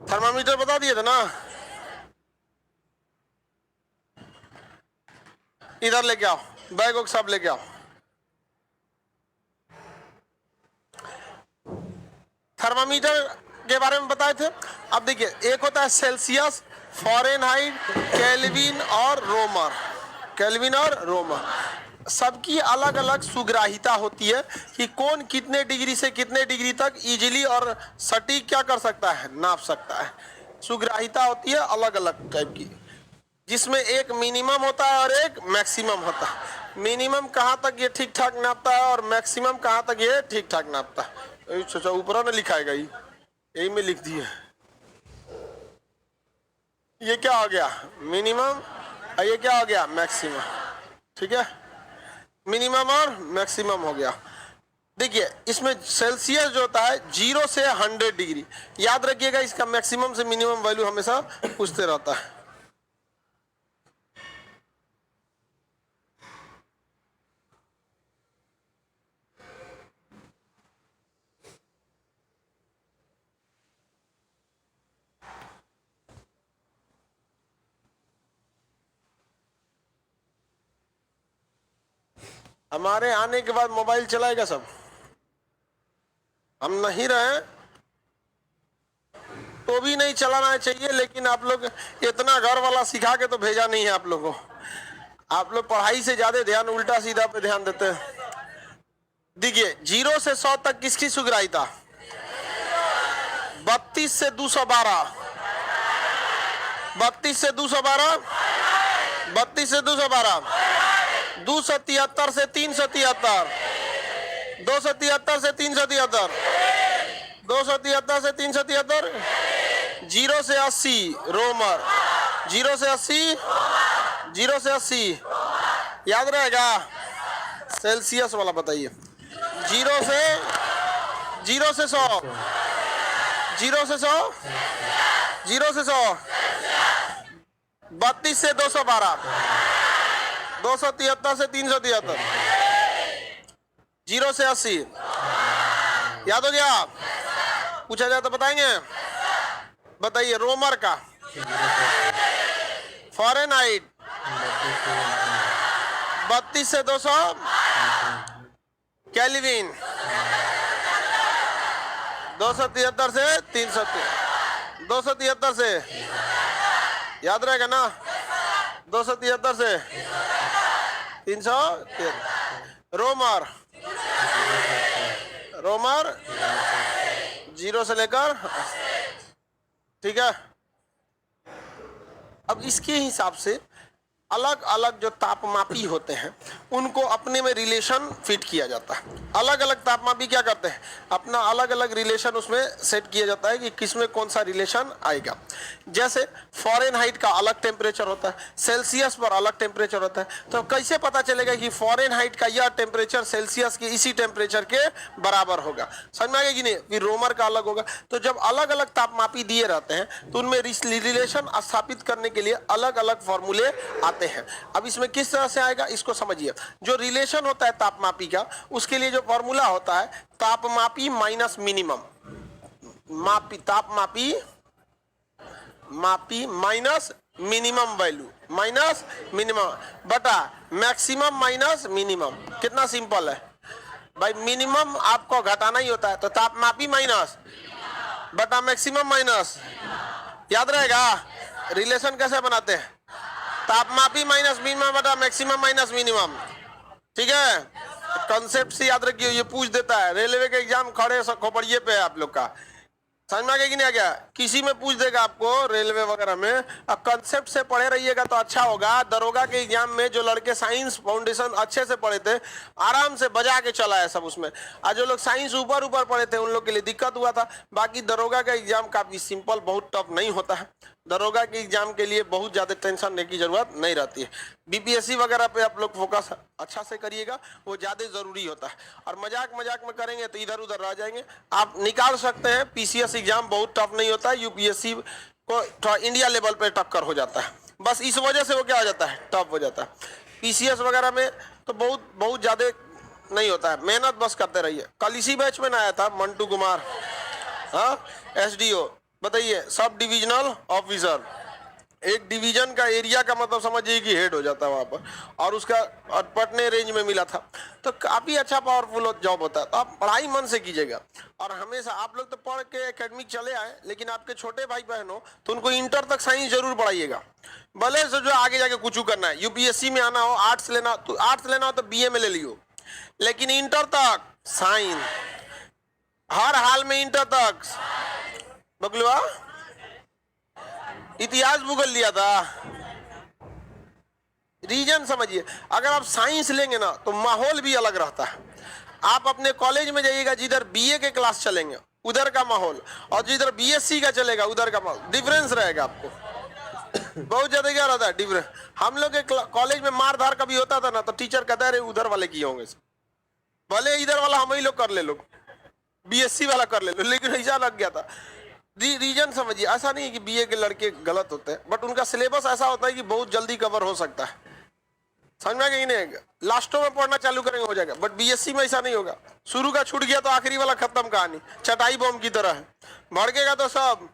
Thermometer बता दिए थे ना, इधर लेके आओ, बैग वैग सब लेके आओ। थर्मामीटर के बारे में बताए थे। अब देखिए, एक होता है सेल्सियस, फ़ारेनहाइट, केल्विन और रोमर। केल्विन और रोमर सबकी अलग अलग सुग्राहिता होती है कि कौन कितने डिग्री से कितने डिग्री तक इजीली और सटीक क्या कर सकता है, नाप सकता है। सुग्राहिता होती है अलग अलग टाइप की, जिसमें एक मिनिमम होता है और एक मैक्सिमम होता है। मिनिमम कहाँ तक ये ठीक ठाक नापता है और मैक्सिमम कहाँ तक ये ठीक ठाक नापता है। सोचा ऊपर ना लिखाएगा, यही में लिख दिए। ये क्या हो गया, मिनिमम, और ये क्या हो गया, मैक्सिमम। ठीक है, मिनिमम और मैक्सिमम हो गया। देखिए, इसमें सेल्सियस जो होता है 0 से 100 डिग्री, याद रखिएगा इसका मैक्सिमम से मिनिमम वैल्यू हमेशा पूछते रहता है। हमारे आने के बाद मोबाइल चलाएगा सब, हम नहीं रहे तो भी नहीं चलाना चाहिए, लेकिन आप लोग इतना घर वाला सिखा के तो भेजा नहीं है आप लोगों को। आप लोग पढ़ाई से ज्यादा ध्यान उल्टा सीधा पे ध्यान देते हैं। देखिए, 0 से 100 तक किसकी सुग्राहिता, 32 से 212, 32 से 212, 32 से 212, 273 से 373, 273 से 373, 273 से 373, 0 से 80 रोमर, 0 से 80, 0 से 80 याद रहेगा। सेल्सियस वाला बताइए, 0 से 100, 0 से 100, 0 से 100, 32 से 212, 273 से 373, 0 से 80 याद हो गया। पूछा जाए तो बताएंगे, बताइए। रोमर का, फ़ारेनहाइट 32 से 200, केल्विन 273 से 373, 273 से याद रहेगा ना, 273 से 373। रोमर, रोमर 0 से लेकर, ठीक है। अब इसके हिसाब से अलग अलग जो तापमापी होते हैं उनको अपने में रिलेशन फिट किया जाता है। अलग अलग तापमापी क्या करते हैं, अपना अलग अलग रिलेशन उसमें सेट किया जाता है कि किसमें कौन सा रिलेशन आएगा। जैसे फ़ारेनहाइट का अलग टेम्परेचर होता है, सेल्सियस पर अलग टेम्परेचर होता है। तो कैसे पता चलेगा कि फ़ारेनहाइट का यह टेम्परेचर सेल्सियस के इसी टेम्परेचर के बराबर होगा, समझ में आएगा कि नहीं। फिर रोमर का अलग होगा। तो जब अलग अलग तापमापी दिए रहते हैं तो उनमें रिलेशन स्थापित करने के लिए अलग अलग फॉर्मूले आते हैं। अब इसमें किस तरह से आएगा इसको समझिए। जो रिलेशन होता है तापमापी का, उसके लिए जो फॉर्मूला होता है तापमापी माइनस मिनिमम, तापमापी minus minimum value, minus minimum बटा मैक्सिमम माइनस मिनिमम। कितना सिंपल है भाई, मिनिमम आपको घटाना ही होता है, तो तापमापी माइनस बटा मैक्सिमम माइनस, याद रहेगा। रिलेशन कैसे बनाते हैं, तापमापी माइनस मिनिमम बटा मैक्सिमम माइनस मिनिमम, ठीक है। कॉन्सेप्ट से याद रखिए, ये पूछ देता है रेलवे के एग्जाम खड़े खोपड़िए पे है आप लोग का, समझ में आ गया कि नहीं आ गया। किसी में पूछ देगा आपको रेलवे वगैरह में, अब कंसेप्ट से पढ़े रहिएगा तो अच्छा होगा। दरोगा के एग्जाम में जो लड़के साइंस फाउंडेशन अच्छे से पढ़े थे, आराम से बजा के चला है सब उसमें, और जो लोग साइंस ऊपर ऊपर पढ़े थे उन लोग के लिए दिक्कत हुआ था। बाकी दरोगा का एग्जाम काफी सिंपल, बहुत टफ नहीं होता है। दरोगा के एग्जाम के लिए बहुत ज्यादा टेंशन लेने की जरूरत नहीं रहती है। बीपीएससी वगैरह पे आप लोग फोकस अच्छा से करिएगा, वो ज्यादा जरूरी होता है। और मजाक मजाक में करेंगे तो इधर उधर रह जाएंगे। आप निकाल सकते हैं, पीसीएस एग्जाम बहुत टफ नहीं होता है, यूपीएससी को थोड़ा इंडिया लेवल पे टक्कर हो जाता है, बस इस वजह से वो क्या हो जाता है, टफ हो जाता है। पीसीएस वगैरह में तो बहुत ज्यादा नहीं होता है, मेहनत बस करते रहिए। कल इसी बैच में ना आया था मंटू कुमार, हाँ, एसडीओ, बताइए, सब डिविजनल ऑफिसर। एक डिवीजन का एरिया का मतलब समझिए कि हेड हो जाता है वहां पर, और उसका पटने रेंज में मिला था, तो काफी अच्छा पावरफुल जॉब होता है। तो आप पढ़ाई मन से कीजिएगा, और हमेशा आप लोग तो पढ़ के एकेडमिक चले आए, लेकिन आपके छोटे भाई बहन हो तो उनको इंटर तक साइंस जरूर पढ़ाइएगा। भले से जो आगे जाके कुछ करना है, यूपीएससी में आना हो, आर्ट्स लेना तो बीए में ले लियो, लेकिन इंटर तक साइंस, हर हाल में इंटर तक। बगलुआ इतिहास भूगोल लिया था। रीजन समझिए, अगर आप साइंस लेंगे ना तो माहौल भी अलग रहता है। आप अपने कॉलेज में जाइएगा, जिधर बीए के क्लास चलेंगे उधर का माहौल, और जिधर बीएससी का चलेगा उधर का माहौल, डिफरेंस रहेगा आपको। बहुत ज्यादा क्या रहता है डिफरेंस। हम लोग के कॉलेज में मार धार कभी होता था ना, तो टीचर कहता है उधर वाले किए होंगे, भले इधर वाला हम ही लोग कर ले लो, बीएससी वाला कर ले लो, लेकिन ऐसा लग गया था। रीजन समझिए, ऐसा नहीं है कि बीए के लड़के गलत होते हैं, बट उनका सिलेबस ऐसा होता है कि बहुत जल्दी कवर हो सकता है। समझ में कहीं नहीं, लास्टों में पढ़ना चालू करेंगे हो जाएगा, बट बीएससी में ऐसा नहीं होगा। शुरू का छूट गया तो आखिरी वाला खत्म कहानी, चटाई बम की तरह है, भड़केगा तो सब,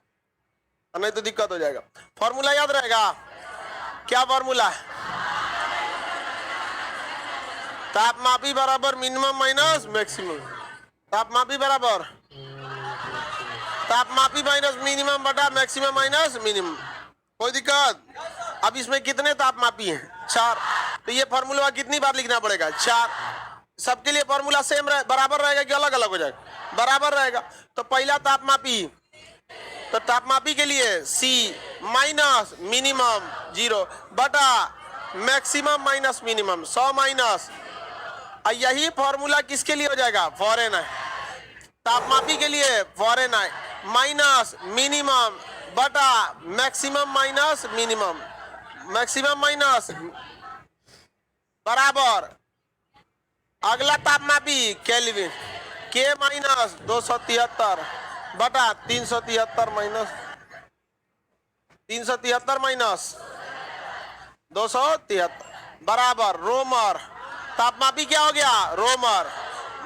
नहीं तो दिक्कत हो जाएगा। फॉर्मूला याद रहेगा? क्या फॉर्मूला है? तापमापी बराबर मिनिमम माइनस मैक्सिमम। तापमापी बराबर तापमापी माइनस मिनिमम बटा मैक्सिमम माइनस मिनिमम। कोई दिक्कत? अब इसमें कितने तापमापी हैं? 4। तो ये फॉर्मूला कितनी बार लिखना पड़ेगा? 4। सबके लिए फॉर्मूला सेम बराबर रहेगा कि अलग अलग हो जाएगा? बराबर रहेगा। तो पहला तापमापी, तो तापमापी के लिए C माइनस मिनिमम 0 बटा मैक्सिमम माइनस मिनिमम 100 माइनस, यही फॉर्मूला किसके लिए हो जाएगा? फॉरेन है। तापमापी के लिए फॉरेन है, माइनस मिनिमम बटा maximum minus minimum, maximum minus बराबर अगला तापमापी केल्विन, के माइनस 273 बटा 373 माइनस 373 माइनस 273 बराबर रोमर। तापमापी क्या हो गया? रोमर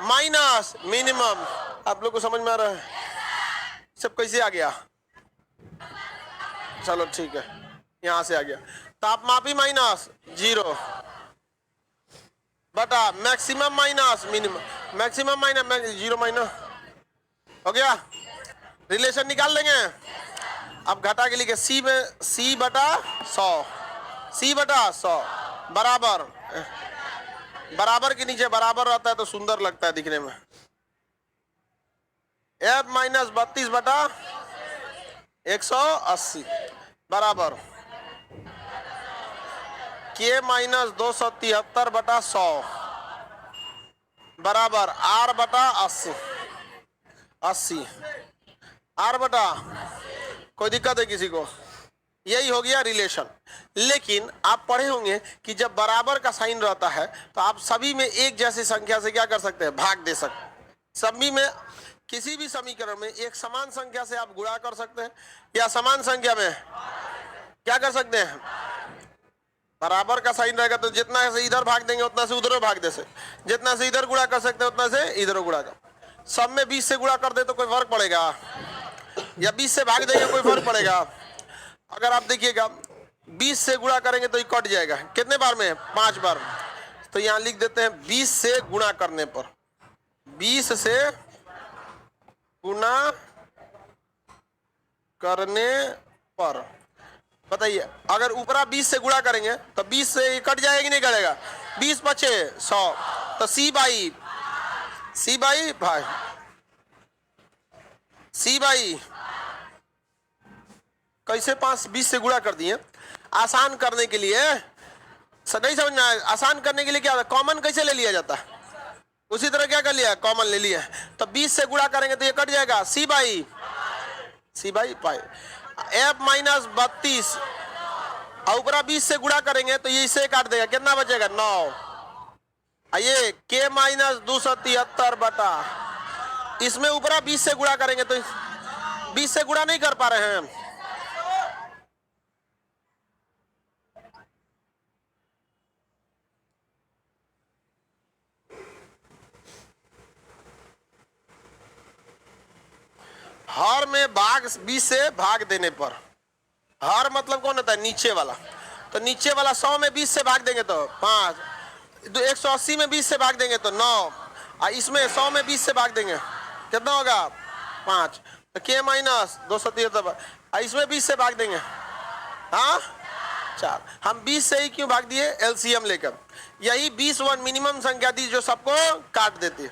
माइनस मिनिमम। आप लोग को समझ में आ रहा है सब कैसे आ गया? चलो ठीक है, यहां से आ गया। तापमापी माइनस 0 बटा maximum minus minimum, maximum minus 0 minus, हो गया। रिलेशन निकाल लेंगे। अब घटा के लिए सी में C बटा 100, C बटा 100 बराबर, बराबर के नीचे बराबर रहता है तो सुंदर लगता है दिखने में। F माइनस 32 बटा 180 बराबर K माइनस 273 बटा 100 बराबर R बटा 80 R बटा। कोई दिक्कत है किसी को? यही हो गया रिलेशन। लेकिन आप पढ़े होंगे कि जब बराबर का साइन रहता है तो आप सभी में एक जैसी संख्या से क्या कर सकते हैं? भाग दे सकते हैं। सभी में, किसी भी समीकरण में एक समान संख्या से आप गुणा कर सकते हैं, या समान संख्या में क्या कर सकते हैं? बराबर का साइन रहेगा तो जितना से इधर भाग देंगे उतना से उधर भाग दे सकते, जितना से इधर गुणा कर सकते हैं उतना से इधर गुणा कर। सब में 20 से गुणा कर दे तो कोई फर्क पड़ेगा? या 20 से भाग देंगे कोई फर्क पड़ेगा? अगर आप देखिएगा 20 से गुणा करेंगे तो ये कट जाएगा, कितने बार में? 5 बार। तो यहां लिख देते हैं 20 से गुणा करने पर, 20 से गुणा करने पर। बताइए, अगर ऊपरा 20 से गुणा करेंगे तो 20 से ये कट जाएगा कि नहीं कटेगा? 20 बचे 100, तो C बाई भाई C बाई कैसे 20 से गुणा कर दिए? आसान करने के लिए, नहीं समझ में आया? आसान करने के लिए क्या होता है? कॉमन कैसे ले लिया जाता है? उसी तरह क्या कर लिया? कॉमन ले लिया। तो 20 से गुणा करेंगे तो ये कट जाएगा, C by pi. F minus 32 ऊपरा 20 से गुणा करेंगे तो ये इसे काट देगा, कितना बचेगा? 9। ये K माइनस 273 बटा, इसमें ऊपरा 20 से गुणा करेंगे तो 20 से गुणा नहीं कर पा रहे हैं। हर में भाग 20 से भाग देने पर, हर मतलब कौन होता है, नीचे वाला, तो नीचे वाला 100 में 20 से भाग देंगे तो 5, तो 180 में 20 से भाग देंगे तो 9, और इसमें 100 में 20 से भाग देंगे कितना होगा 5, तो के माइनस 273, इसमें 20 से भाग देंगे हाँ 4। हम 20 से ही क्यों भाग दिए, एलसीएम लेकर। यही 20 वन मिनिमम संख्या थी जो सबको काट देती,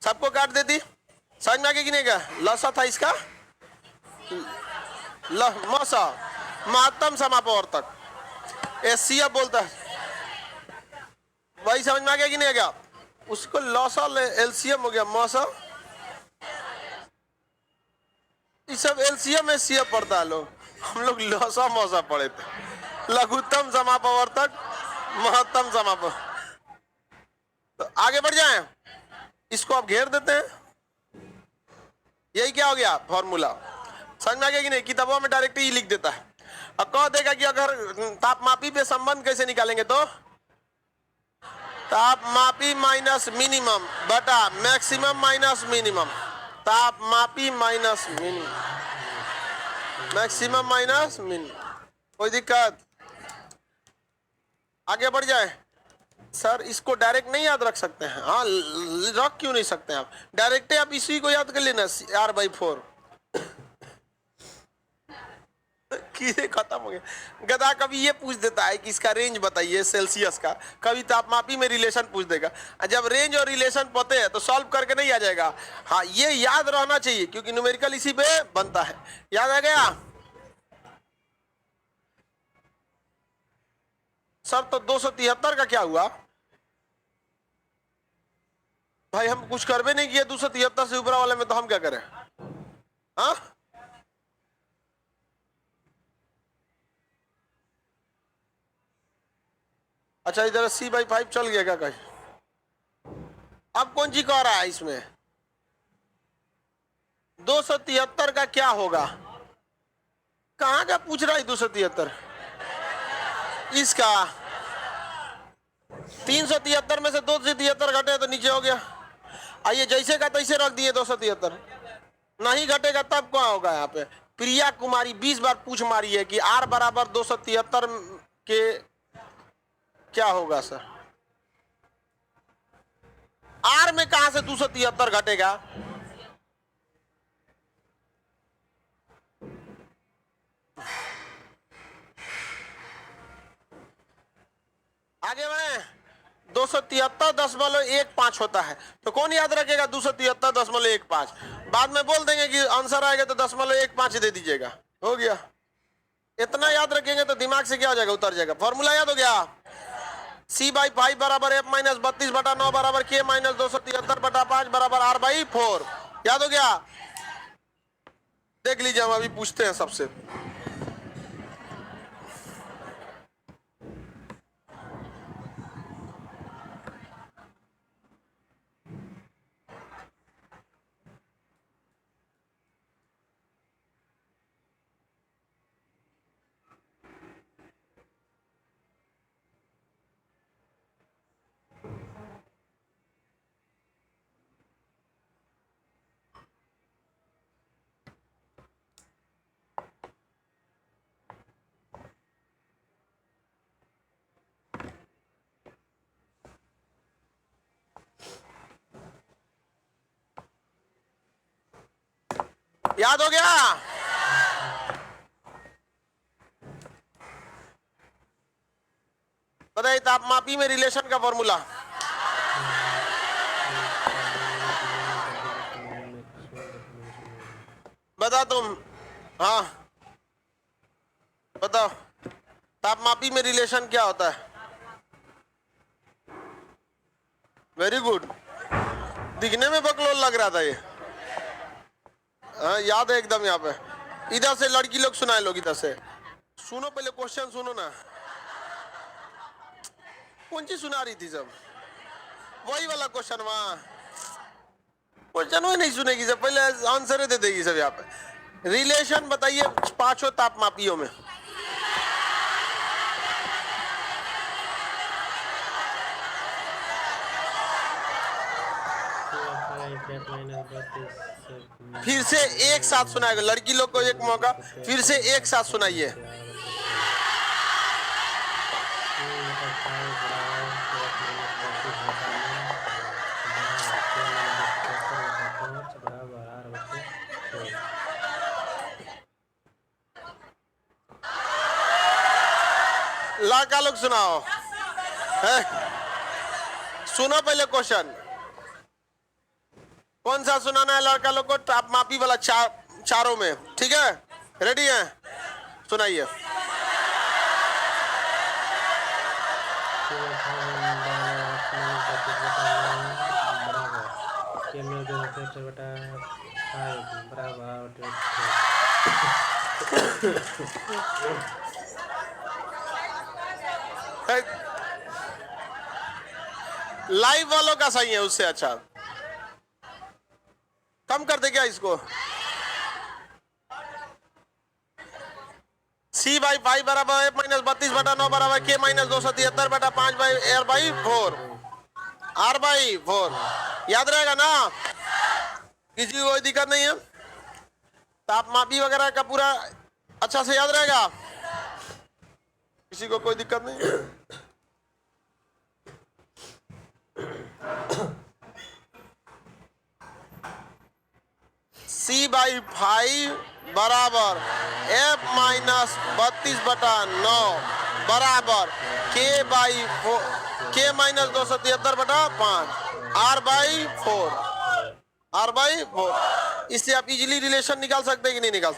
सबको काट देती। समझ में आगे कि नहीं, का लसा था इसका, मसा महत्तम समापवर्तक, एससीएफ बोलता है, वही समझ में आ गया कि नहीं आ गया, उसको लॉसा एलसीएम हो गया मौसा, ये सब एलसीएम एससीएफ पढ़ता है लोग, हम लोग लॉसा मौसा पढ़े थे, लघुत्तम समापवर्तक महत्तम समाप। तो आगे बढ़ जाएं, इसको आप घेर देते हैं, यही क्या हो गया फॉर्मूला। समझ में आ गया कि नहीं, किताबों में डायरेक्ट ही लिख देता है। अब कह देगा कि अगर तापमापी पे संबंध कैसे निकालेंगे, तो तापमापी माइनस मिनिमम बटा मैक्सिमम माइनस मिनिमम, तापमापी minus minimum, maximum minus minimum. कोई दिक्कत, आगे बढ़ जाए। सर इसको डायरेक्ट नहीं याद रख सकते हैं, हाँ रख क्यों नहीं सकते हैं आप, डायरेक्ट आप इसी को याद कर लेना R/4 खत्म हो गया। गधा कभी ये पूछ देता है कि इसका रेंज बताइए सेल्सियस का, कभी तापमापी में रिलेशन पूछ देगा। जब रेंज और रिलेशन पते हैं तो सॉल्व करके नहीं आ जाएगा, हाँ ये याद रहना चाहिए क्योंकि न्यूमेरिकल इसी पे बनता है। याद आ गया सर। तो 273 का क्या हुआ भाई, हम कुछ कर भी नहीं किए 273 से ऊपर वाले में, तो हम क्या करें हाँ। अच्छा इधर C/5 चल गया क्या कहीं, अब कौन जी कह रहा है इसमें 273 का क्या होगा, कहां का पूछ रहा है 273, इसका 373 में से 273 घटे तो नीचे हो गया, आइए जैसे का तैसे रख दिए 273, नहीं घटेगा तब क्या होगा। यहाँ पे प्रिया कुमारी 20 बार पूछ मारी है कि R बराबर 273 के क्या होगा सर, R में कहां से 273 घटेगा, आगे बढ़े। 273.15 होता है, तो कौन याद रखेगा 273.15, बाद में बोल देंगे कि आंसर आएगा तो 0.15 दे दीजिएगा, हो गया। इतना याद रखेंगे तो दिमाग से क्या हो जाएगा, उतर जाएगा। फॉर्मूला याद हो गया, C/5 बराबर F-32/9 बराबर K माइनस 273/5 बराबर R/4, याद हो गया। देख लीजिए हम अभी पूछते हैं सबसे, याद हो गया। बताइए तापमापी में रिलेशन का फॉर्मूला, बता तुम, हाँ बताओ तापमापी में रिलेशन क्या होता है। वेरी गुड, दिखने में बकलोल लग रहा था ये, हाँ याद है एकदम। यहाँ पे इधर से लड़की लोग सुनाए, लोग इधर से सुनो, पहले क्वेश्चन सुनो ना, कौन सी सुना रही थी सब, वही वाला क्वेश्चन, वहां क्वेश्चन ही नहीं सुनेगी सब, पहले आंसर दे देगी सब। यहाँ पे रिलेशन बताइए 5 तापमापियों में, फिर से एक साथ सुनाएगा, लड़की लोग को एक मौका, फिर से एक साथ सुनाइए। लड़का लोग सुनाओ है? सुनो पहले क्वेश्चन, कौन सा सुनाना है लड़का लोग को? टाप मापी वाला चारों में, ठीक है? रेडी है? सुनाइए। लाइव वालों का सही है, उससे अच्छा कम कर दे क्या इसको? सी बाई 5 बराबर है माइनस 32/9 बराबर के माइनस 273/5 बाई एर बाई 4 आर बाई 4। याद रहेगा ना? किसी को कोई दिक्कत नहीं है? तापमापी वगैरह का पूरा अच्छा से याद रहेगा? किसी को कोई दिक्कत नहीं? सी बाई 5 बराबर एफ माइनस 32/9 बराबर के बाई के minus 273/5 R by 4 R by 4। इससे आप इजीली रिलेशन निकाल सकते हैं कि नहीं निकाल?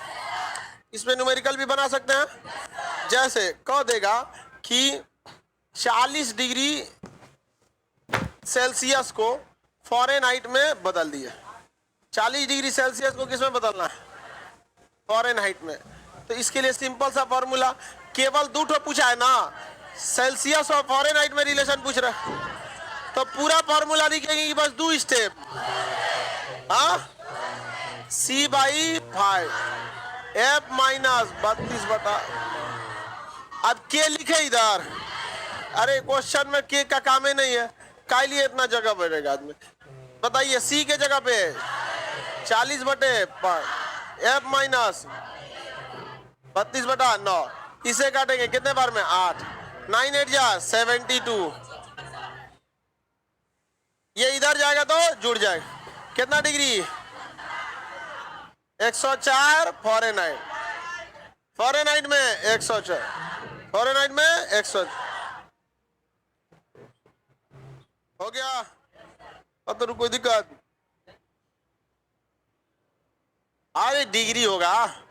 इसमें न्यूमेरिकल भी बना सकते हैं। जैसे कह देगा कि 40 डिग्री सेल्सियस को फ़ारेनहाइट में बदल दिए। 40 डिग्री सेल्सियस को किस में बदलना है? फ़ारेनहाइट में। तो इसके लिए सिंपल सा फॉर्मूला, केवल दो ठो पूछा है ना, सेल्सियस और फ़ारेनहाइट में रिलेशन पूछ रहा है, तो पूरा फॉर्मूला लिखेंगे कि बस 2 स्टेप। हाँ, सी बाई 5 एफ माइनस 32 अब के लिखे इधर। अरे क्वेश्चन में के का काम ही नहीं है, काय लिए इतना जगह बढ़ेगा आदमी? बताइए, सी के जगह पे 40/5 एफ माइनस 32/9, इसे काटेंगे कितने बार में? 8। 9 8 जा 72। ये इधर जाएगा तो जुड़ जाएगा। कितना डिग्री? 104 फ़ारेनहाइट। फ़ारेनहाइट में 104, फ़ारेनहाइट में 100 हो गया। अब तो कोई दिक्कत? अरे डिग्री होगा।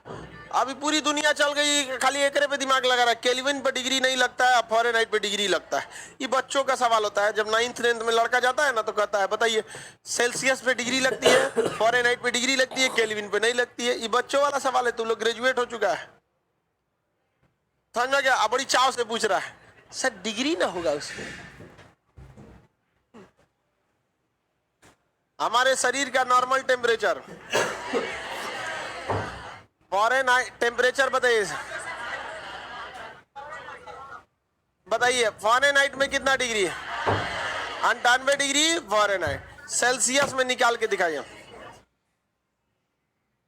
अभी पूरी दुनिया चल गई, खाली एकरे पे दिमाग लगा रहा है। केल्विन पे डिग्री नहीं लगता है, फ़ारेनहाइट पे डिग्री लगता है। ये बच्चों का सवाल होता है। जब 9th 10th में लड़का जाता है ना, तो कहता है बताइए सेल्सियस पे डिग्री लगती है, फ़ारेनहाइट पे डिग्री लगती है, केल्विन पे नहीं लगती है। ये बच्चों वाला सवाल है। तू लोग ग्रेजुएट हो चुका है, समझ गया? अब बड़ी चाव से पूछ रहा है सर डिग्री ना होगा उसमें? हमारे शरीर का नॉर्मल टेम्परेचर फ़ारेनहाइट टेम्परेचर बताइए फ़ारेनहाइट में कितना डिग्री है? 98 डिग्री फ़ारेनहाइट। सेल्सियस में निकाल के दिखाइए।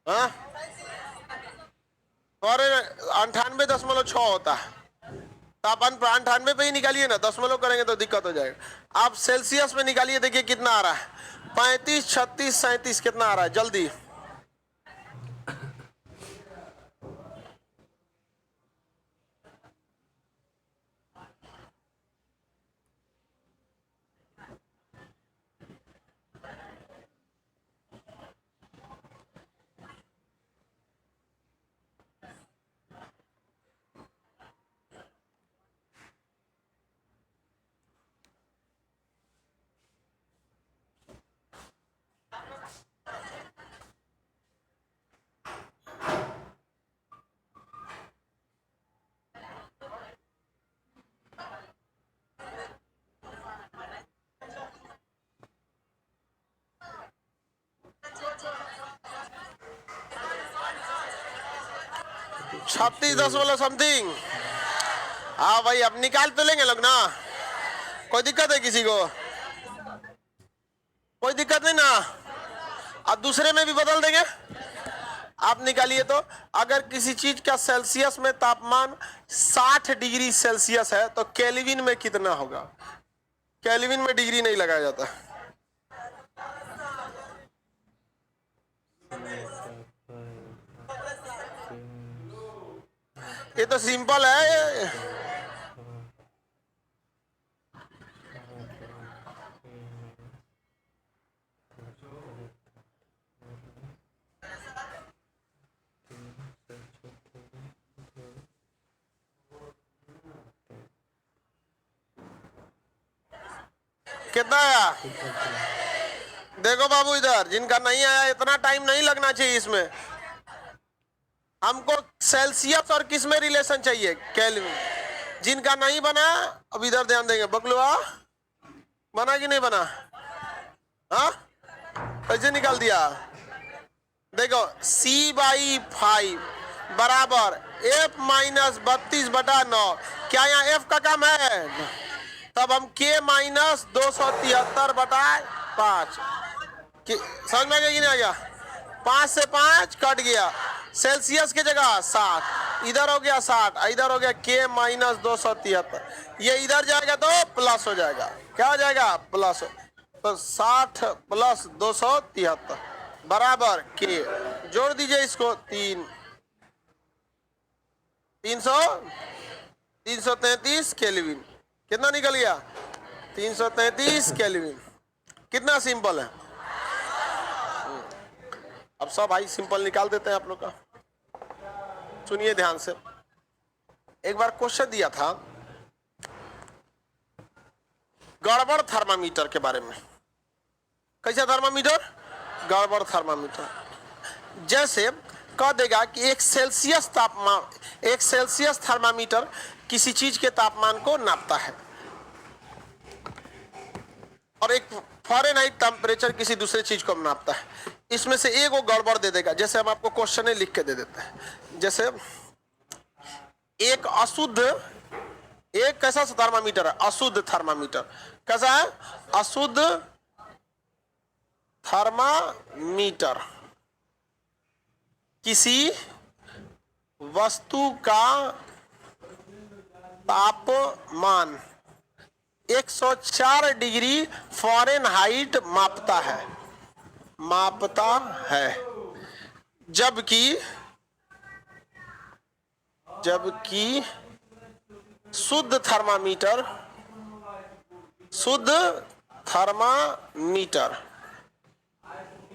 हाँ, फ़ारेनहाइट 98.6 होता है। तो आप 98 पे ही निकालिए ना, दशमलव करेंगे तो दिक्कत हो जाएगा। आप सेल्सियस में निकालिए, देखिए कितना आ रहा है। 35 36 37 कितना आ रहा है? जल्दी। छत्तीस 10 हाँ भाई, अब निकाल तो लेंगे लोग ना। कोई दिक्कत है किसी को? कोई दिक्कत नहीं ना? अब दूसरे में भी बदल देंगे। आप निकालिए तो, अगर किसी चीज का सेल्सियस में तापमान 60 डिग्री सेल्सियस है तो केल्विन में कितना होगा? केल्विन में डिग्री नहीं लगाया जाता। ये तो सिंपल है। कितना आया? देखो बाबू, इधर जिनका नहीं आया, इतना टाइम नहीं लगना चाहिए इसमें। हमको सेल्सियस और किस में रिलेशन चाहिए? केल्विन। जिनका नहीं बना, अब इधर ध्यान देंगे। बकलुआ बना कि नहीं बना? हाँ, कैसे निकाल दिया? देखो C/5 बराबर F माइनस 32/9। क्या यहाँ F का काम है? तब हम K माइनस 273/5 समझ में आ गया कि नहीं आ गया? 5 से 5 कट गया। सेल्सियस की जगह 60, इधर हो गया 60, इधर हो गया K माइनस 273। ये इधर जाएगा तो प्लस हो जाएगा। क्या हो जाएगा? प्लस। तो 60 प्लस 273 बराबर K। जोड़ दीजिए इसको, 333 केल्विन। कितना निकल गया? 333 केल्विन। कितना सिंपल है। अब सब भाई सिंपल निकाल देते हैं आप लोग का। सुनिए ध्यान से। एक बार क्वेश्चन दिया था गड़बड़ थर्मामीटर के बारे में। कैसा थर्मामीटर? गड़बड़ थर्मामीटर। जैसे कह देगा कि एक सेल्सियस थर्मामीटर किसी चीज के तापमान को नापता है और एक फ़ारेनहाइट टेम्परेचर किसी दूसरे चीज को नापता है। इसमें से एक वो गड़बड़ दे देगा। जैसे हम आपको क्वेश्चन लिख के दे देते हैं। जैसे एक अशुद्ध, एक कैसा थर्मामीटर है? अशुद्ध थर्मामीटर। कैसा है? अशुद्ध थर्मामीटर किसी वस्तु का तापमान 104 डिग्री फ़ारेनहाइट मापता है। जबकि शुद्ध थर्मामीटर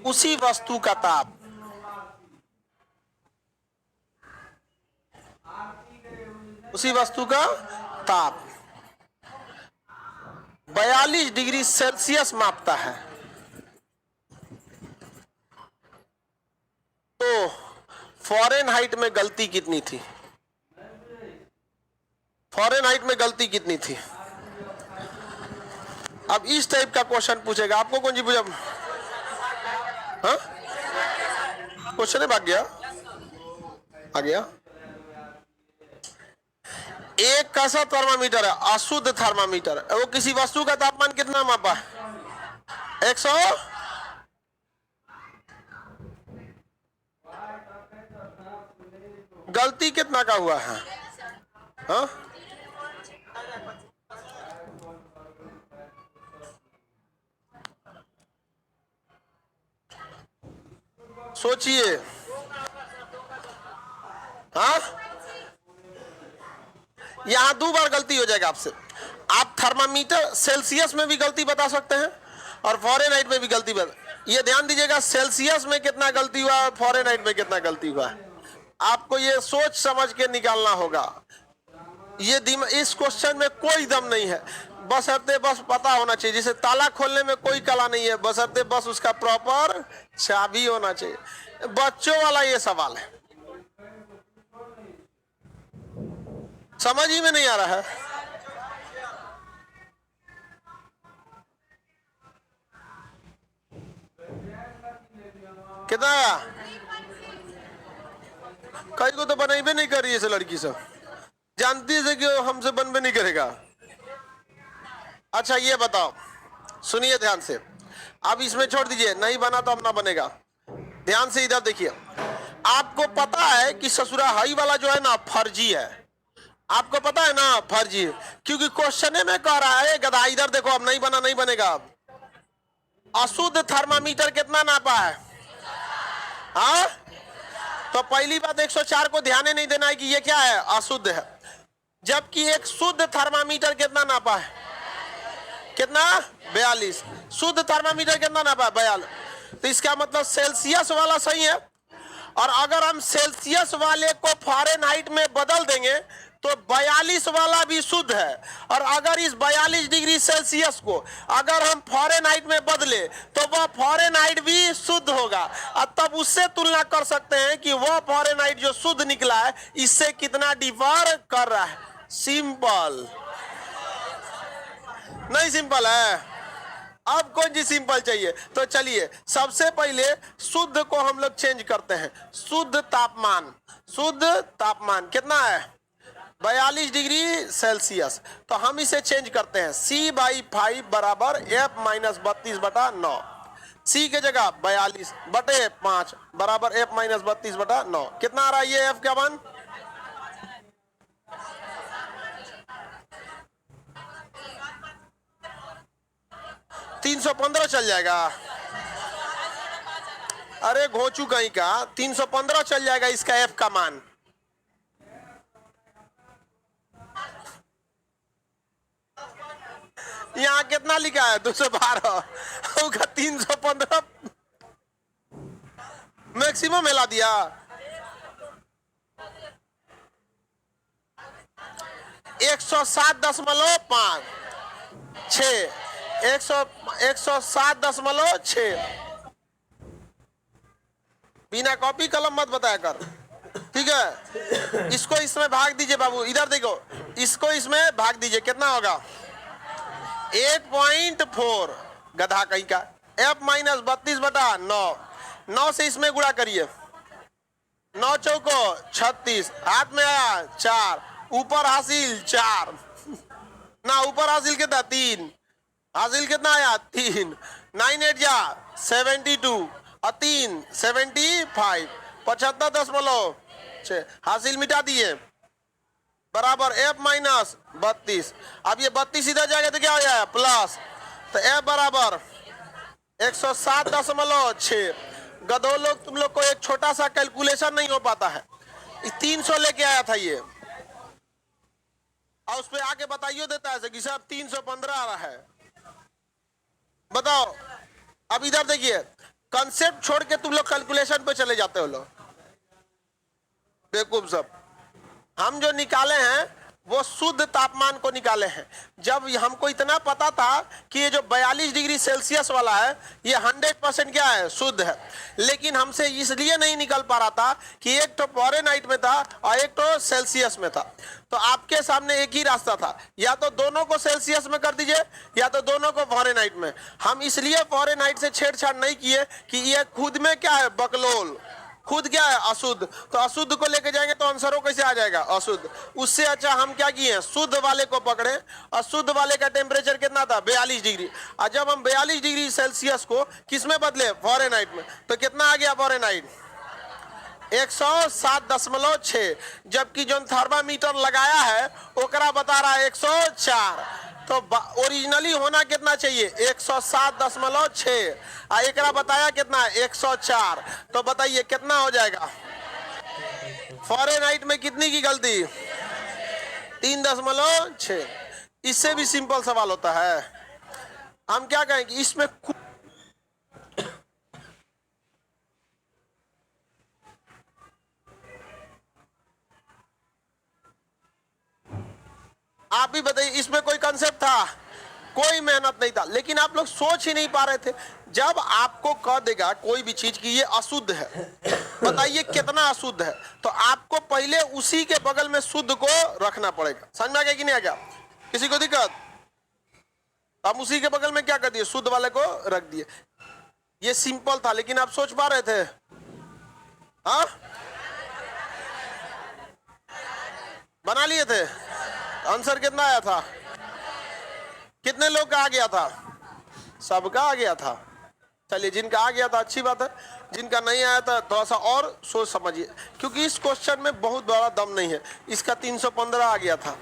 उसी वस्तु का ताप 42 डिग्री सेल्सियस मापता है। तो फ़ारेनहाइट में गलती कितनी थी? फ़ारेनहाइट में गलती कितनी थी? अब इस टाइप का क्वेश्चन पूछेगा आपको। कौन जी पूछा? हाँ, क्वेश्चन भाग गया, आ गया। एक कैसा थर्मामीटर है? अशुद्ध थर्मामीटर। वो किसी वस्तु का तापमान कितना मापा? 100। गलती कितना का हुआ है? हाँ, सोचिए। हाँ, यहां 2 बार गलती हो जाएगा आपसे। आप थर्मामीटर सेल्सियस में भी गलती बता सकते हैं और फ़ारेनहाइट में भी गलती बता। ये ध्यान दीजिएगा, सेल्सियस में कितना गलती हुआ है, फ़ारेनहाइट में कितना गलती हुआ है। आपको ये सोच समझ के निकालना होगा। ये इस क्वेश्चन में कोई दम नहीं है, बशर्ते बस पता होना चाहिए। जैसे ताला खोलने में कोई कला नहीं है, बशर्ते बस उसका प्रॉपर चाबी होना चाहिए। बच्चों वाला ये सवाल है, समझ ही में नहीं आ रहा है। कितना? कई को तो बनाइबे नहीं कर रही है लड़की सब, जानती है कि हमसे बनबे नहीं करेगा। अच्छा ये बताओ, सुनिए ध्यान से। अब इसमें छोड़ दीजिए, नहीं बना तो अब ना बनेगा। ध्यान से इधर देखिए, आपको पता है कि ससुरा हाई वाला जो है ना फर्जी है, आपको पता है ना फर्जी, क्योंकि क्वेश्चन में कह रहा है गधा, इधर देखो, अब नहीं बना, नहीं बनेगा। अब अशुद्ध थर्मामीटर कितना नापा है? हाँ, तो पहली बात 104 को ध्यान नहीं देना है कि ये क्या है, अशुद्ध है, जबकि एक शुद्ध थर्मामीटर कितना नापा है? कितना? 42। शुद्ध थर्मामीटर कितना नापा है? 42। तो इसका मतलब सेल्सियस वाला सही है, और अगर हम सेल्सियस वाले को फ़ारेनहाइट में बदल देंगे तो 42 वाला भी शुद्ध है, और अगर इस 42 डिग्री सेल्सियस को अगर हम फ़ारेनहाइट में बदले तो वह फ़ारेनहाइट भी शुद्ध होगा, और तब उससे तुलना कर सकते हैं कि वह फ़ारेनहाइट जो शुद्ध निकला है इससे कितना डिफर कर रहा है। सिंपल नहीं? सिंपल है। अब कौन सी सिंपल चाहिए? तो चलिए सबसे पहले शुद्ध को हम लोग चेंज करते हैं। शुद्ध तापमान, शुद्ध तापमान कितना है? 42 डिग्री सेल्सियस। तो हम इसे चेंज करते हैं, C/5 बराबर F माइनस 32/9। C के जगह 42/5 बराबर F माइनस 32/9। कितना आ रहा है ये F का मान? 315 चल जाएगा। अरे घोचू कहीं का, 315 चल जाएगा इसका F का मान। यहाँ कितना लिखा है? 212 होगा, 315 मैक्सिमम हिला दिया। 107.56 107.6। बिना कॉपी कलम मत बताया कर, ठीक है? इसको इसमें भाग दीजिए बाबू, इधर देखो, इसको इसमें भाग दीजिए, कितना होगा? 8.4। गधा कहीं का। F माइनस 32/9, 9 से इसमें गुणा करिए, 9 चौको 36, हाथ में आया 4, ऊपर हासिल 4 ना, ऊपर हासिल कितना? 3, हासिल कितना आया? 3, 9 8 जा 72 और 3 75, 75.6 हासिल मिटा दिए बराबर F माइनस 32। अब ये 32 इधर जाएगा तो क्या हो जाएगा? प्लस। तो F बराबर 107.6। गधो लोग, तुम लोग को एक छोटा सा कैलकुलेशन नहीं हो पाता है। 300 लेके आया था ये, और उस पर आके बताइए देता है कि साहब 315 आ रहा है। बताओ। अब इधर देखिए, कंसेप्ट छोड़ के तुम लोग कैलकुलेशन पे चले जाते हो लोग, बेवकूफ सब। हम जो निकाले हैं वो शुद्ध तापमान को निकाले हैं। जब हमको इतना पता था कि ये जो 42 डिग्री सेल्सियस वाला है ये 100% क्या है? शुद्ध है, लेकिन हमसे इसलिए नहीं निकल पा रहा था कि एक तो फ़ारेनहाइट में था और एक तो सेल्सियस में था। तो आपके सामने एक ही रास्ता था, या तो दोनों को सेल्सियस में कर दीजिए या तो दोनों को फ़ारेनहाइट में। हम इसलिए फ़ारेनहाइट से छेड़छाड़ नहीं किए कि ये खुद में क्या है? बकलोल, खुद क्या है? अशुद्ध। तो अशुद्ध को लेके जाएंगे तो आंसर कैसे आ जाएगा? अशुद्ध। उससे अच्छा हम क्या किए? शुद्ध वाले को पकड़े, और शुद्ध वाले का टेम्परेचर कितना था? 42 डिग्री। और जब हम 42 डिग्री सेल्सियस को किस में बदले? फ़ारेनहाइट में। तो कितना आ गया फ़ारेनहाइट? 107.6। जबकि जो थर्मामीटर लगाया है ओकरा बता रहा है 104। तो ओरिजिनली होना कितना चाहिए? 107.6, और एकरा बताया कितना? 104। तो बताइए कितना हो जाएगा? फ़ारेनहाइट में कितनी की गलती? 3.6। इससे भी सिंपल सवाल होता है। हम क्या कहेंगे इसमें? आप भी बताइए, इसमें कोई कंसेप्ट था? कोई मेहनत नहीं था, लेकिन आप लोग सोच ही नहीं पा रहे थे। जब आपको कह देगा कोई भी चीज कि ये अशुद्ध है, बताइए कितना अशुद्ध है, तो आपको पहले उसी के बगल में शुद्ध को रखना पड़ेगा। समझ में आ गया कि नहीं आ गया? किसी को दिक्कत? हम उसी के बगल में क्या कर दिए? शुद्ध वाले को रख दिए। ये सिंपल था, लेकिन आप सोच पा रहे थे? हाँ, बना लिए थे। आंसर कितना आया था? कितने लोग का आ गया था? सबका आ गया था। चलिए, जिनका आ गया था अच्छी बात है, जिनका नहीं आया था थोड़ा सा और सोच समझिए, क्योंकि इस क्वेश्चन में बहुत बड़ा दम नहीं है। इसका 315 आ गया था।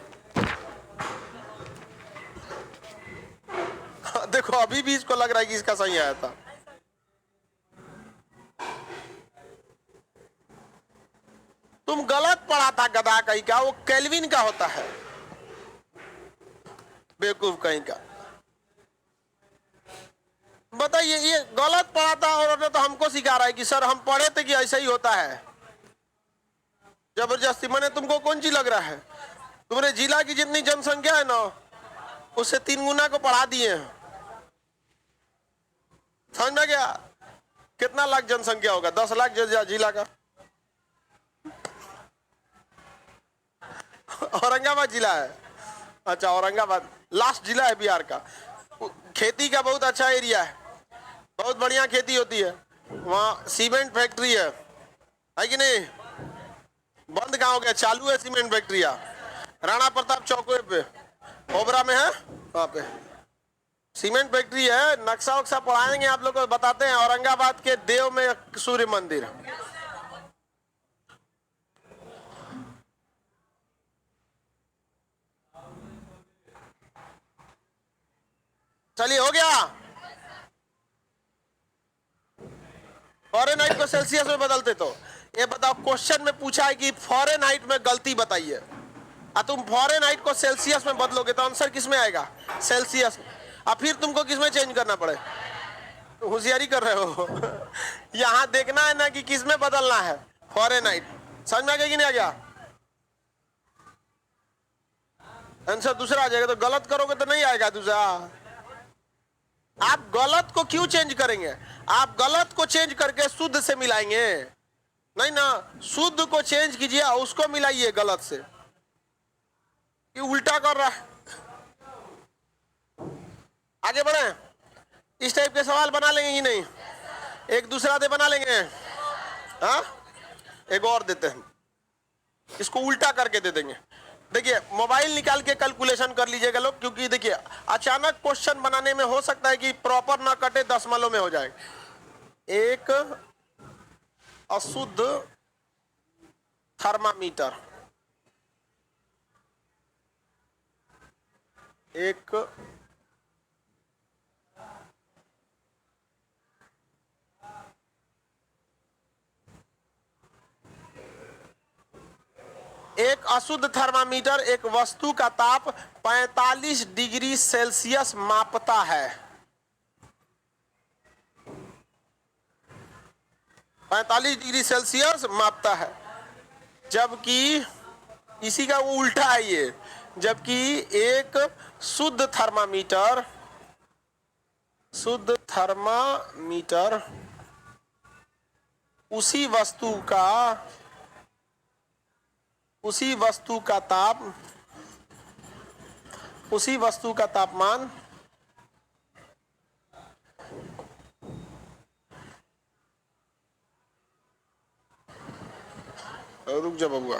देखो अभी भी इसको लग रहा है कि इसका सही आया था। तुम गलत पढ़ा था गधा कहीं का, वो केल्विन का होता है, बेवकूफ कहीं का। बताइए, ये गलत पढ़ा था और तो हमको सिखा रहा है कि सर हम पढ़े थे कि ऐसा ही होता है। जबरदस्ती। मैंने तुमको कौन चीज लग रहा है, तुम्हारे जिला की जितनी जनसंख्या है ना, उससे 3 गुना को पढ़ा दिए हैं। समझ में गया? कितना लाख जनसंख्या होगा? 10 लाख जिला का। औरंगाबाद जिला है। अच्छा, औरंगाबाद लास्ट जिला है बिहार का। खेती का बहुत अच्छा एरिया है, बहुत बढ़िया खेती होती है वहाँ। सीमेंट फैक्ट्री है कि नहीं? बंद कहाँ हो गया? चालू है सीमेंट फैक्ट्री। राणा प्रताप चौक पे, ओबरा में है, वहाँ पे सीमेंट फैक्ट्री है। नक्शा वक्शा पढ़ाएंगे आप लोग को, बताते हैं। औरंगाबाद के देव में सूर्य मंदिर। चलिए, हो गया। फॉरेनहाइट को सेल्सियस में बदलते तो ये बताओ, क्वेश्चन में पूछा है कि फॉरेनहाइट में गलती बताइए, और तुम फॉरेनहाइट को सेल्सियस में बदलोगे तो आंसर किस में आएगा? सेल्सियस में। और फिर तुमको किस में चेंज करना पड़े? होशियारी कर रहे हो। यहां देखना है ना कि किस में बदलना है। फॉरेनहाइट समझ में आ गया कि नहीं आ गया? आंसर दूसरा आ जाएगा, तो गलत करोगे तो नहीं आएगा दूसरा। आप गलत को क्यों चेंज करेंगे? आप गलत को चेंज करके शुद्ध से मिलाएंगे? नहीं ना, शुद्ध को चेंज कीजिए, उसको मिलाइए गलत से। ये उल्टा कर रहा है। आगे बढ़े, इस टाइप के सवाल बना लेंगे कि नहीं? एक दूसरा दे बना लेंगे। हाँ, एक और देते हैं, इसको उल्टा करके दे देंगे। देखिए, मोबाइल निकाल के कैलकुलेशन कर लीजिएगा लोग, क्योंकि देखिए अचानक क्वेश्चन बनाने में हो सकता है कि प्रॉपर ना कटे, दशमलव में हो जाए। एक अशुद्ध थर्मामीटर, एक अशुद्ध थर्मामीटर एक वस्तु का ताप 45 डिग्री सेल्सियस मापता है। 45 डिग्री सेल्सियस मापता है, जबकि इसी का वो उल्टा है ये। जबकि एक शुद्ध थर्मामीटर उसी वस्तु का तापमान रुक जा बबुआ,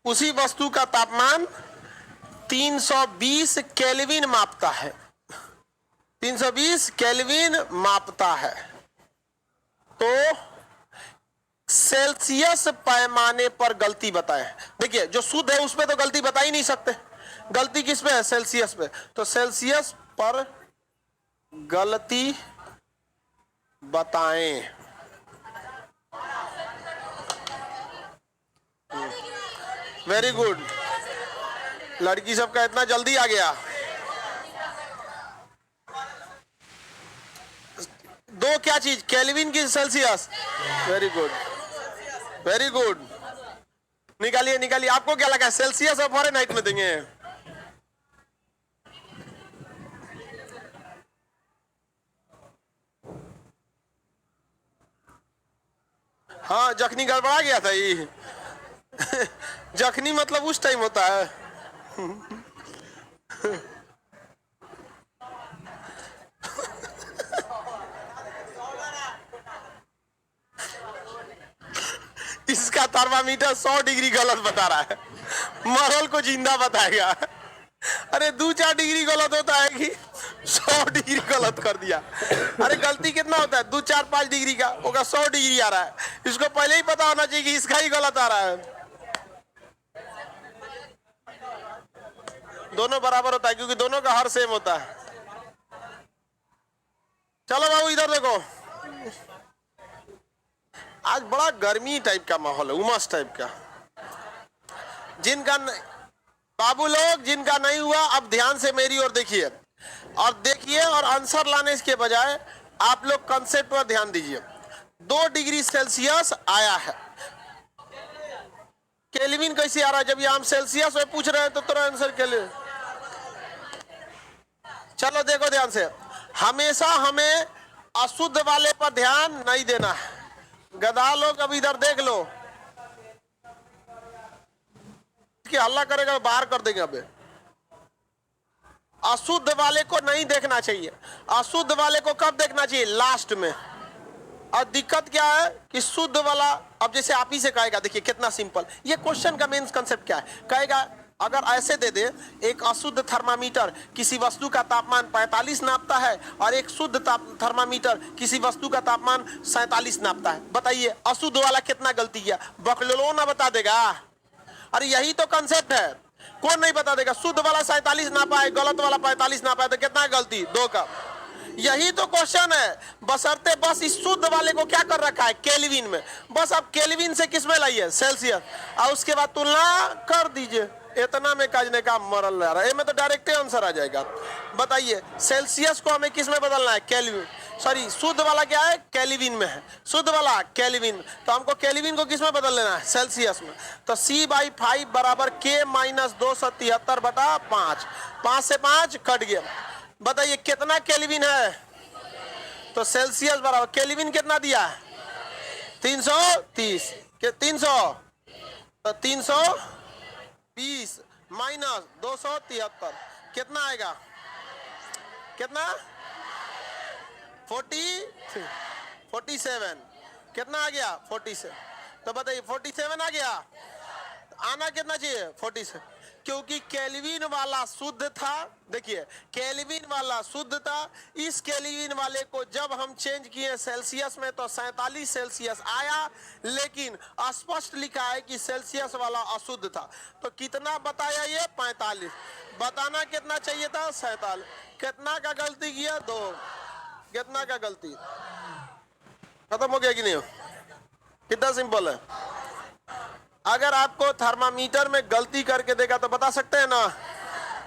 उसी वस्तु का तापमान 320 केल्विन मापता है। 320 केल्विन मापता है। तो सेल्सियस पैमाने पर गलती बताएं। देखिए, जो शुद्ध है उस पे तो गलती बता ही नहीं सकते। गलती किस पे है? सेल्सियस पे। तो सेल्सियस पर गलती बताएं। वेरी गुड, लड़की सबका इतना जल्दी आ गया। दो क्या चीज? केल्विन की Celsius? Very good, very good. निकालिए निकालिए, आपको क्या लगा सेल्सियस और फॉरेनहाइट में देंगे? हाँ, जखनी गड़बड़ा गया था ये। जखनी मतलब उस टाइम होता है। इसका थर्मामीटर 100 डिग्री गलत बता रहा है, मरल को जिंदा बताएगा। अरे 2-4 डिग्री गलत होता है कि 100 डिग्री गलत कर दिया। अरे गलती कितना होता है, 2-4-5 डिग्री का होगा, 100 डिग्री आ रहा है। इसको पहले ही पता होना चाहिए कि इसका ही गलत आ रहा है। दोनों बराबर होता है क्योंकि दोनों का हर सेम होता है। चलो बाबू इधर देखो, आज बड़ा गर्मी टाइप का माहौल है, उमस टाइप का। जिनका बाबू लोग जिनका नहीं हुआ, अब ध्यान से मेरी ओर देखिए और आंसर लाने के बजाय आप लोग कंसेप्ट पर ध्यान दीजिए। 2 डिग्री सेल्सियस आया है, केल्विन कैसे आ रहा है? जब ये हम सेल्सियस में पूछ रहे हैं तो तुरंत आंसर केल्विन। चलो देखो ध्यान से, हमेशा हमें अशुद्ध वाले पर ध्यान नहीं देना है। गधा लोग अब इधर देख लो कि हल्ला करेगा बाहर कर देंगे। अबे अशुद्ध वाले को नहीं देखना चाहिए। अशुद्ध वाले को कब देखना चाहिए? लास्ट में। और दिक्कत क्या है कि शुद्ध वाला, अब जैसे आप ही से कहेगा, देखिए कितना सिंपल, ये क्वेश्चन का मेन कंसेप्ट क्या है? कहेगा अगर ऐसे दे दे, एक अशुद्ध थर्मामीटर किसी वस्तु का तापमान 45 नापता है और एक शुद्ध थर्मामीटर किसी वस्तु का तापमान 47 नापता है, बताइए अशुद्ध वाला कितना गलती किया? बकलोलो ना बता देगा? अरे यही तो कंसेप्ट है, कौन नहीं बता देगा? शुद्ध वाला 47 नापा है, गलत वाला 45 नापा है, तो कितना गलती? 2 का। यही तो क्वेश्चन है, बशर्ते बस इस शुद्ध वाले को क्या कर रखा है? केल्विन में। बस आप केल्विन से किस में लाइए? सेल्सियस, और उसके बाद तुलना कर दीजिए। इतना में काजने का मरल रहा है, में तो डायरेक्ट आंसर आ जाएगा। बताइए सेल्सियस को हमें किस में बदलना है? केल्विन, सॉरी शुद्ध वाला क्या है? केल्विन में है। शुद्ध वाला केल्विन, तो हमको केल्विन को किस में बदल लेना है? सेल्सियस में। तो C/5 बराबर K-273/5। 5 से 5 कट गया। बताइए कितना केल्विन है? तो सेल्सियस बराबर केल्विन कितना दिया है? 330 के 300, तो 320 माइनस 273 कितना आएगा? कितना? 47 कितना आ गया? 47। तो बताइए 47 आ गया, आना कितना चाहिए? 47, क्योंकि केल्विन वाला शुद्ध था। देखिए केल्विन वाला शुद्ध था, इस केल्विन वाले को जब हम चेंज किए सेल्सियस में तो 47 सेल्सियस आया, लेकिन स्पष्ट लिखा है कि सेल्सियस वाला अशुद्ध था। तो कितना बताया ये? 45। बताना कितना चाहिए था? 47। कितना का गलती किया? 2। कितना का गलती? खत्म हो गया कि नहीं? कितना सिंपल है। अगर आपको थर्मामीटर में गलती करके देगा तो बता सकते हैं ना,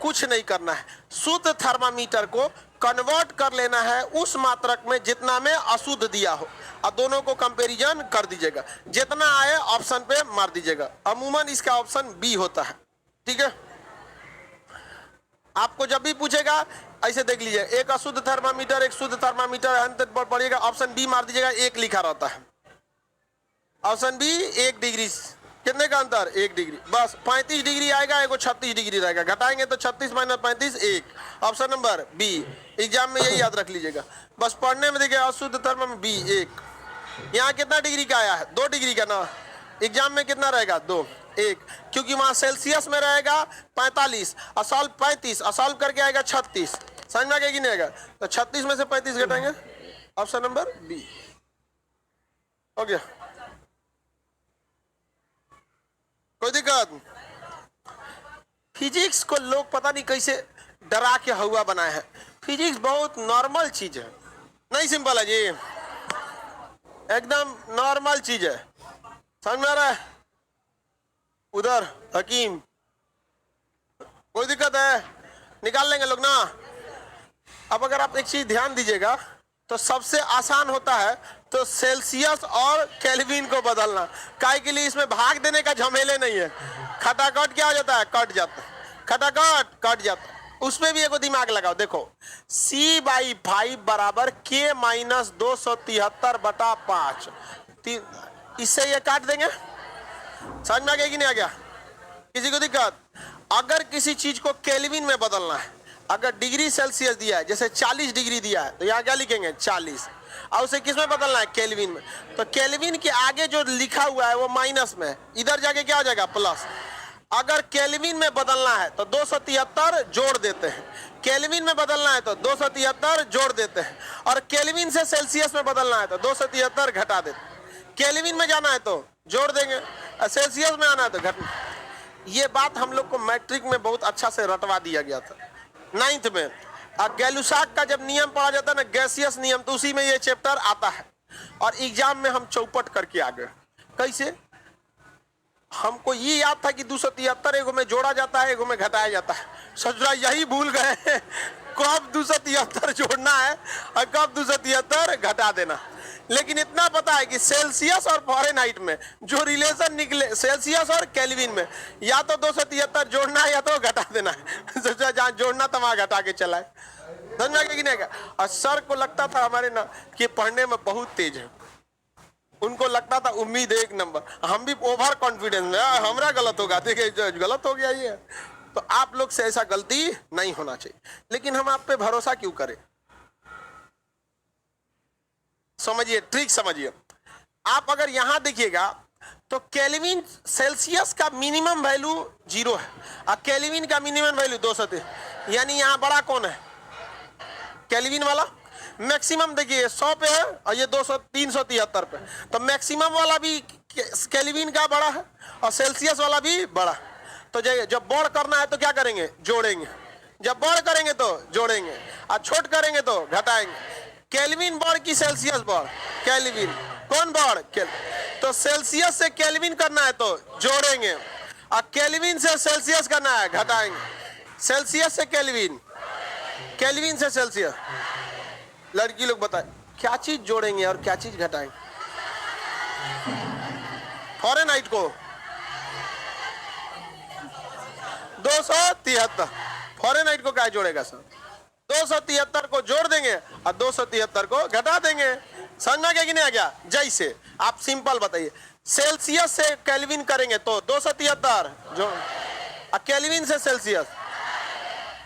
कुछ नहीं करना है, शुद्ध थर्मामीटर को कन्वर्ट कर लेना है उस मात्रक में जितना में अशुद्ध दिया हो, और दोनों को कंपैरिजन कर दीजिएगा, जितना आए ऑप्शन पे मार दीजिएगा। अमूमन इसका ऑप्शन बी होता है, ठीक है। आपको जब भी पूछेगा ऐसे देख लीजिए, एक अशुद्ध थर्मामीटर, एक शुद्ध थर्मामीटर, अंत पर पड़ेगा ऑप्शन बी मार दीजिएगा, 1 लिखा रहता है। ऑप्शन बी 1 डिग्री, कितने का अंतर? 1 डिग्री, बस 35 डिग्री आएगा, एगो 36 डिग्री रहेगा, घटाएंगे तो 36 minus 35 1। Option number B, exam में यही याद रख लीजिएगा, बस पढ़ने में देखिए अशुद्ध थर्मामीटर बी 1। यहाँ कितना डिग्री का आया है? 2 डिग्री का ना, एग्जाम में कितना रहेगा? 2 1, क्योंकि वहां सेल्सियस में रहेगा 45, असॉल्व 35, असॉल्व करके आएगा 36। समझ में आ गया कि नहीं आएगा? तो 36 में से 35 घटाएंगे, ऑप्शन नंबर बी हो गया। कोई दिक्कत? फिजिक्स को लोग पता नहीं कैसे डरा के हवा बनाए हैं। फिजिक्स बहुत नॉर्मल चीज है, नहीं सिंपल है जी, एकदम नॉर्मल चीज है। समझ में आ रहा है? उधर हकीम, कोई दिक्कत है? निकाल लेंगे लोग ना। अब अगर आप एक चीज ध्यान दीजिएगा तो सबसे आसान होता है तो सेल्सियस और केल्विन को बदलना, काहे के लिए इसमें भाग देने का झमेले नहीं है। खटाखट क्या हो जाता है? कट जाता है, खटाखट कट जाता है। उसमें भी एक दिमाग लगाओ, देखो C/5 बराबर K-273/5, इससे ये काट देंगे। समझ में आ गया कि नहीं आ गया? किसी को दिक्कत? अगर किसी चीज को केल्विन में बदलना है, अगर डिग्री सेल्सियस दिया है, जैसे 40 डिग्री दिया है, तो यहाँ क्या लिखेंगे? 40। और उसे किस में बदलना है, केल्विन में। तो केल्विन के आगे जो लिखा हुआ है वो माइनस में है, इधर जाके क्या हो जाएगा, प्लस। अगर केल्विन में बदलना है तो 273 जोड़ देते हैं, केल्विन में बदलना है तो 273 जोड़ देते हैं, और केल्विन से सेल्सियस में बदलना है तो 273 घटा देते हैं। केल्विन में जाना है तो जोड़ देंगे, सेल्सियस में आना है तो घट। ये बात हम लोग को मैट्रिक में बहुत अच्छा से रटवा दिया गया था 9th में। गैलुसाक का जब नियम पढ़ा जाता है ना, गैसियस नियम, तो उसी में ये चैप्टर आता है, और एग्जाम में हम चौपट करके आ गए। कैसे? हमको ये याद था कि 273 एगो में जोड़ा जाता है, एगो में घटाया जाता है। ससुरा यही भूल गए कब 273 जोड़ना है और कब 273 घटा देना। लेकिन इतना पता है कि सेल्सियस और फ़ारेनहाइट में जो रिलेशन निकले, सेल्सियस और केल्विन में, या तो 273 जोड़ना है या तो घटा देना है। ससुरा जहाँ जोड़ना था वहाँ घटा के चला है। समझ में आ गया कि नहीं? और सर को लगता था हमारे ना कि पढ़ने में बहुत तेज है, उनको लगता था उम्मीद 1 नंबर। हम भी ओवर कॉन्फिडेंस में, हमारा गलत होगा, देखिए गलत हो गया ये। तो आप लोग से ऐसा गलती नहीं होना चाहिए, लेकिन हम आप पे भरोसा क्यों करें? समझिए, ट्रिक समझिए। आप अगर यहां देखिएगा तो केल्विन, सेल्सियस का मिनिमम वैल्यू 0 है और केल्विन का मिनिमम वैल्यू 200 है, यानी यहां बड़ा कौन है, केल्विन वाला। मैक्सिमम देखिए 100 पे है और ये 200 373 पे, तो मैक्सिमम वाला भी केल्विन का बड़ा है और सेल्सियस वाला भी बड़ा। तो जब बढ़ करना है तो क्या करेंगे, जोड़ेंगे। जब बढ़ करेंगे तो जोड़ेंगे और छोट करेंगे तो घटाएंगे। केल्विन बढ़ की सेल्सियस बढ़, केल्विन कौन बढ़, तो सेल्सियस से केल्विन करना है तो जोड़ेंगे, और केल्विन से सेल्सियस करना है घटाएंगे। सेल्सियस से केल्विन, केल्विन से सेल्सियस। लड़की लोग बताए क्या चीज जोड़ेंगे और क्या चीज घटाएंगे? फ़ारेनहाइट को 273, फ़ारेनहाइट को क्या जोड़ेगा सर, 273 को जोड़ देंगे और 273 को घटा देंगे। समझ में कि नहीं आ गया? जैसे आप सिंपल बताइए, सेल्सियस से केल्विन करेंगे तो 273 जो, और केल्विन से सेल्सियस,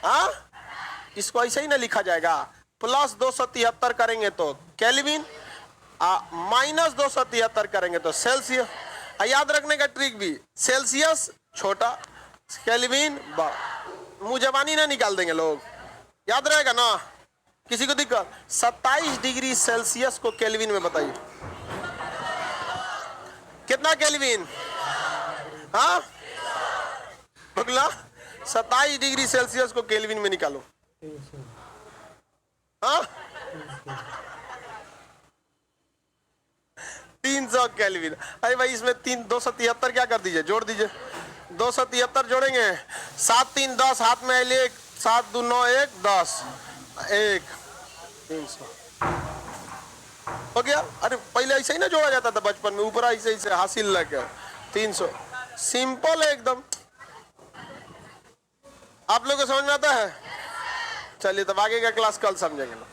हाँ इसको ऐसे ही ना लिखा जाएगा, प्लस 273 करेंगे तो केल्विन, माइनस 273 करेंगे तो सेल्सियस। याद रखने का ट्रिक भी, सेल्सियस छोटा, केल्विन बड़ा। मुंह जबानी ना निकाल देंगे लोग, याद रहेगा ना? किसी को दिक्कत? 27 डिग्री सेल्सियस को केल्विन में बताइए कितना केल्विन, हाँ बगला 27 डिग्री सेल्सियस को केल्विन में निकालो, हाँ 300 केल्विन। अरे भाई इसमें 273 क्या कर दीजिए, जोड़ दीजिए। 273 जोड़ेंगे, 7 3 10, हाथ में आइए 1, 7 2 9 1 10 1 300 हो गया। अरे पहले ऐसे ही ना जोड़ा जाता था बचपन में, ऊपर ऐसे ऐसे हासिल लगे 300। सिंपल है एकदम। आप लोगों को समझ में आता है? चलिए तब आगे का क्लास कल समझेंगे ना।